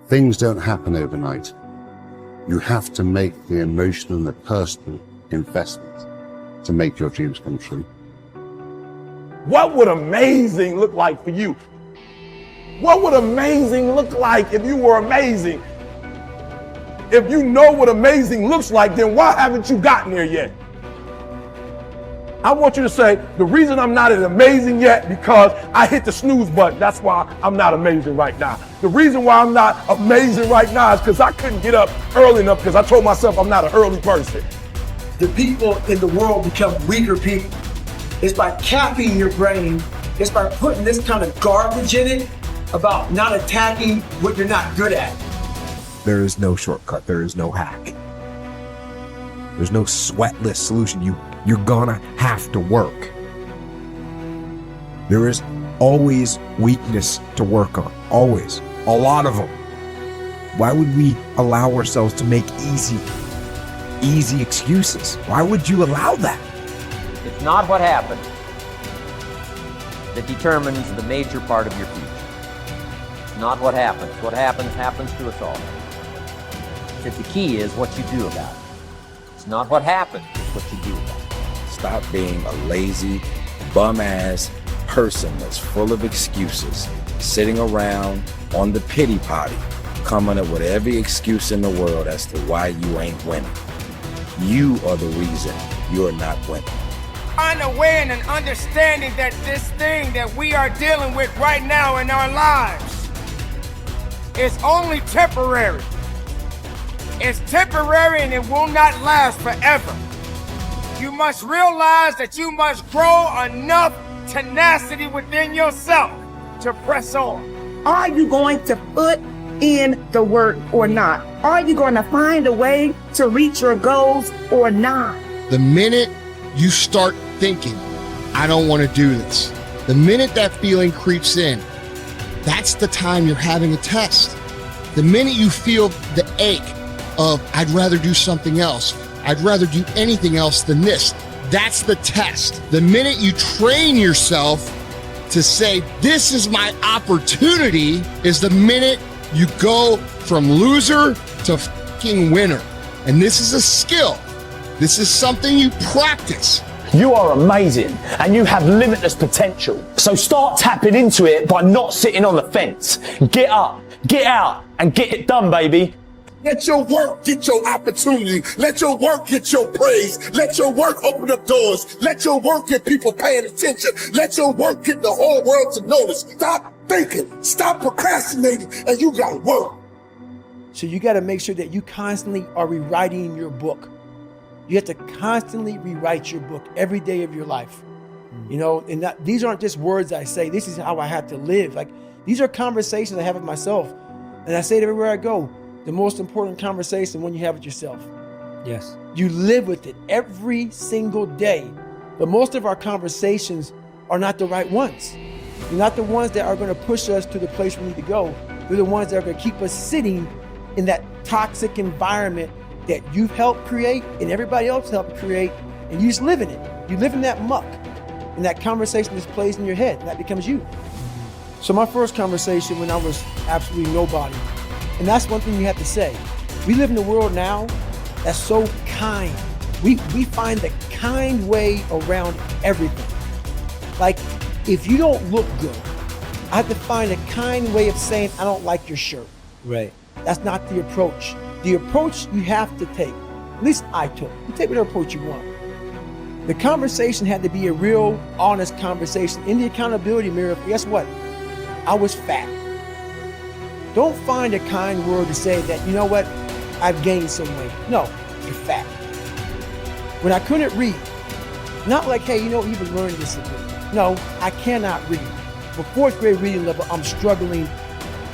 Things don't happen overnight. You have to make the emotional and the personal investment to make your dreams come true. What would amazing look like for you? What would amazing look like if you were amazing? If you know what amazing looks like, then why haven't you gotten there yet? I want you to say, the reason I'm not as amazing yet because I hit the snooze button. That's why I'm not amazing right now. The reason why I'm not amazing right now is because I couldn't get up early enough because I told myself I'm not an early person. The people in the world become weaker people. It's by capping your brain. It's by putting this kind of garbage in it about not attacking what you're not good at. There is no shortcut. There is no hack. There's no sweatless solution. You're gonna have to work. There is always weakness to work on. Always. A lot of them. Why would we allow ourselves to make easy excuses? Why would you allow that? It's not what happens that determines the major part of your future. It's not what happens. What happens to us all. That the key is what you do about it. It's not what happens, it's what you do about it. Stop being a lazy, bum-ass person that's full of excuses, sitting around on the pity potty, coming up with every excuse in the world as to why you ain't winning. You are the reason you're not winning. Find a way and an understanding that this thing that we are dealing with right now in our lives is only temporary. It's temporary and it will not last forever. You must realize that you must grow enough tenacity within yourself to press on. Are you going to put in the work or not? Are you going to find a way to reach your goals or not? The minute you start thinking, I don't want to do this, the minute that feeling creeps in, that's the time you're having a test. The minute you feel the ache of, I'd rather do something else, I'd rather do anything else than this, that's the test. The minute you train yourself to say, this is my opportunity, is the minute you go from loser to fucking winner. And this is a skill. This is something you practice. You are amazing and you have limitless potential. So start tapping into it by not sitting on the fence. Get up, get out, and get it done, baby. Let your work get your opportunity. Let your work get your praise. Let your work open up doors. Let your work get people paying attention. Let your work get the whole world to notice. Stop thinking, stop procrastinating, and you gotta work. So you gotta make sure that you constantly are rewriting your book. You have to constantly rewrite your book every day of your life. You know, and these aren't just words I say. This is how I have to live. Like, these are conversations I have with myself. And I say it everywhere I go. The most important conversation when you have with yourself. Yes. You live with it every single day. But most of our conversations are not the right ones. They're not the ones that are going to push us to the place we need to go. They're the ones that are going to keep us sitting in that toxic environment that you've helped create and everybody else helped create, and you just live in it. You live in that muck, and that conversation just plays in your head, and that becomes you. So my first conversation when I was absolutely nobody, and that's one thing you have to say. We live in a world now that's so kind. We find the kind way around everything. Like, if you don't look good, I have to find a kind way of saying, I don't like your shirt. Right. That's not the approach. The approach you have to take, at least I took. You take whatever approach you want. The conversation had to be a real, honest conversation. In the accountability mirror, guess what? I was fat. Don't find a kind word to say that, you know what, I've gained some weight. No, you're fat. When I couldn't read, not like, hey, you know, you've been learning this. No, I cannot read. For fourth grade reading level, I'm struggling.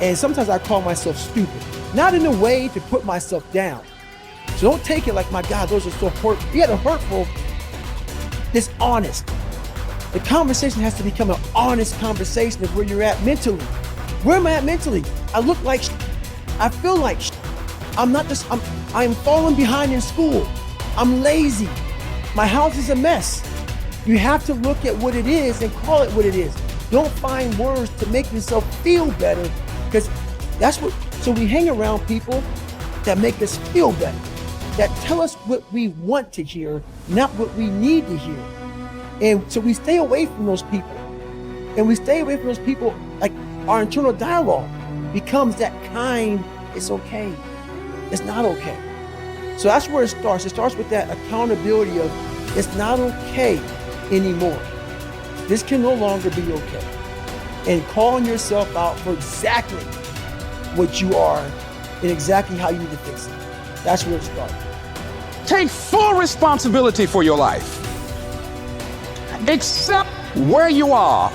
And sometimes I call myself stupid. Not in a way to put myself down. So don't take it like, my God, those are so hurtful. Yeah, they're hurtful. It's honest. The conversation has to become an honest conversation of where you're at mentally. Where am I at mentally? I look like I feel like I'm falling behind in school. I'm lazy. My house is a mess. You have to look at what it is and call it what it is. Don't find words to make yourself feel better, because that's what So we hang around people that make us feel better, that tell us what we want to hear, not what we need to hear. And so we stay away from those people. And we stay away from those people, like our internal dialogue becomes that kind, it's okay, it's not okay. So that's where it starts. It starts with that accountability of it's not okay anymore. This can no longer be okay. And calling yourself out for exactly what you are and exactly how you need to fix it. That's where it starts. Take full responsibility for your life. Accept where you are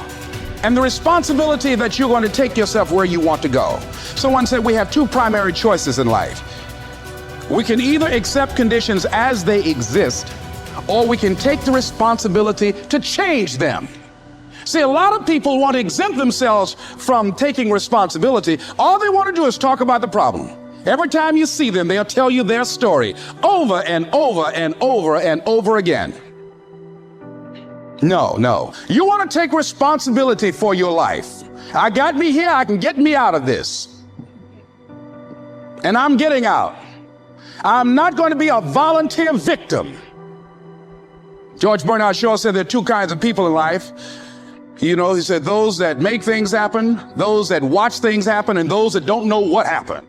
and the responsibility that you're going to take yourself where you want to go. Someone said we have two primary choices in life. We can either accept conditions as they exist, or we can take the responsibility to change them. See, a lot of people want to exempt themselves from taking responsibility. All they want to do is talk about the problem. Every time you see them, they'll tell you their story over and over and over and over again. No. You want to take responsibility for your life. I got me here, I can get me out of this. And I'm getting out. I'm not going to be a volunteer victim. George Bernard Shaw said there are two kinds of people in life. You know, he said those that make things happen, those that watch things happen, and those that don't know what happened.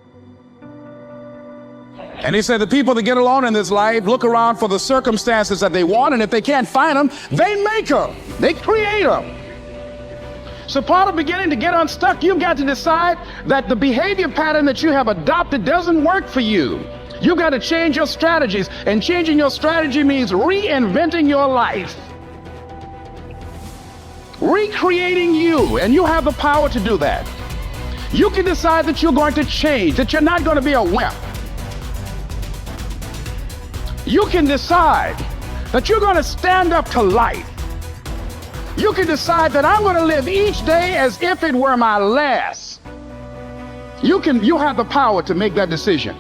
And he said the people that get along in this life look around for the circumstances that they want, and if they can't find them, they make them. They create them. So part of beginning to get unstuck, you've got to decide that the behavior pattern that you have adopted doesn't work for you. You've got to change your strategies, and changing your strategy means reinventing your life. Recreating you, and you have the power to do that. You can decide that you're going to change, that you're not going to be a wimp. You can decide that you're going to stand up to life. You can decide that I'm going to live each day as if it were my last. You have the power to make that decision.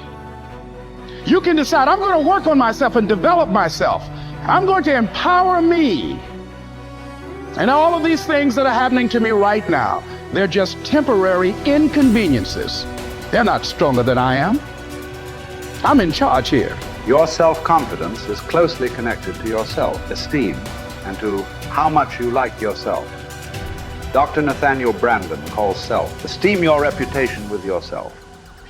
You can decide I'm going to work on myself and develop myself. I'm going to empower me. And all of these things that are happening to me right now, they're just temporary inconveniences. They're not stronger than I am. I'm in charge here. Your self-confidence is closely connected to your self-esteem and to how much you like yourself. Dr. Nathaniel Branden calls self-esteem your reputation with yourself.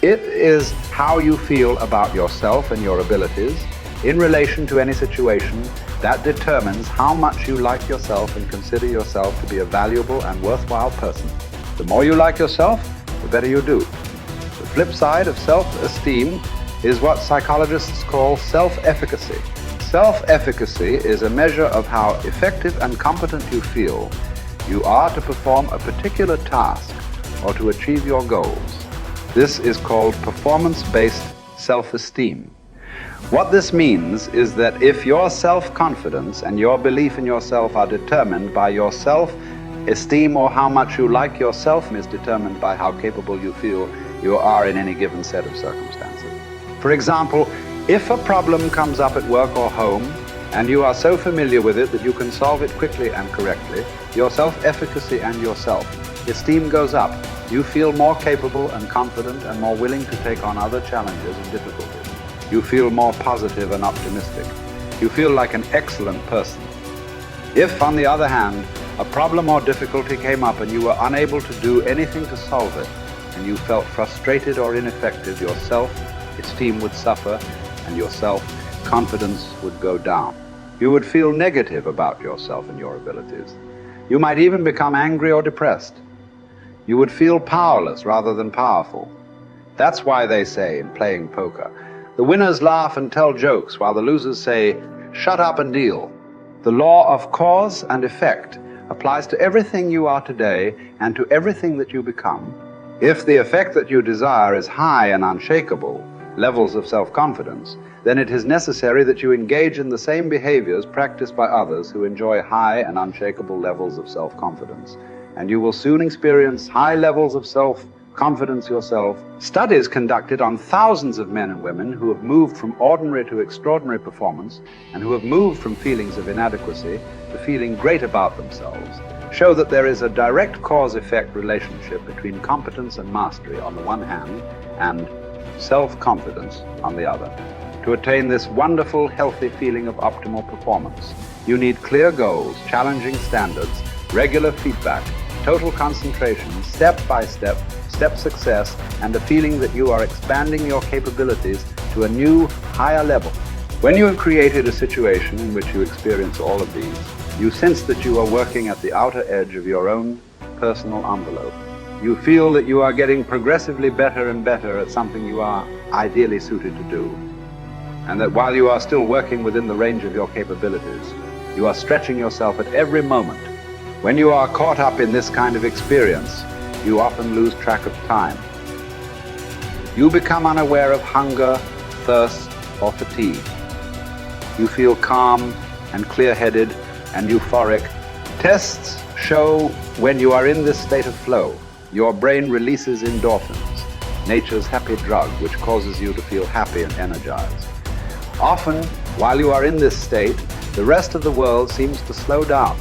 It is how you feel about yourself and your abilities in relation to any situation that determines how much you like yourself and consider yourself to be a valuable and worthwhile person. The more you like yourself, the better you do. The flip side of self-esteem is what psychologists call self-efficacy. Self-efficacy is a measure of how effective and competent you feel you are to perform a particular task or to achieve your goals. This is called performance-based self-esteem. What this means is that if your self-confidence and your belief in yourself are determined by your self-esteem, or how much you like yourself is determined by how capable you feel you are in any given set of circumstances. For example, if a problem comes up at work or home, and you are so familiar with it that you can solve it quickly and correctly, your self-efficacy and your self-esteem goes up. You feel more capable and confident and more willing to take on other challenges and difficulties. You feel more positive and optimistic. You feel like an excellent person. If, on the other hand, a problem or difficulty came up and you were unable to do anything to solve it, and you felt frustrated or ineffective, your self-esteem would suffer and your self-confidence would go down. You would feel negative about yourself and your abilities. You might even become angry or depressed. You would feel powerless rather than powerful. That's why they say in playing poker, the winners laugh and tell jokes while the losers say, shut up and deal. The law of cause and effect applies to everything you are today and to everything that you become. If the effect that you desire is high and unshakable, levels of self-confidence, then it is necessary that you engage in the same behaviors practiced by others who enjoy high and unshakable levels of self-confidence. And you will soon experience high levels of self-confidence yourself. Studies conducted on thousands of men and women who have moved from ordinary to extraordinary performance and who have moved from feelings of inadequacy to feeling great about themselves show that there is a direct cause-effect relationship between competence and mastery on the one hand and self-confidence on the other. To attain this wonderful, healthy feeling of optimal performance, you need clear goals, challenging standards, regular feedback, total concentration, step-by-step, step success, and a feeling that you are expanding your capabilities to a new, higher level. When you have created a situation in which you experience all of these, you sense that you are working at the outer edge of your own personal envelope. You feel that you are getting progressively better and better at something you are ideally suited to do. And that while you are still working within the range of your capabilities, you are stretching yourself at every moment. When you are caught up in this kind of experience, you often lose track of time. You become unaware of hunger, thirst, or fatigue. You feel calm and clear-headed and euphoric. Tests show when you are in this state of flow, your brain releases endorphins, nature's happy drug, which causes you to feel happy and energized. Often, while you are in this state, the rest of the world seems to slow down.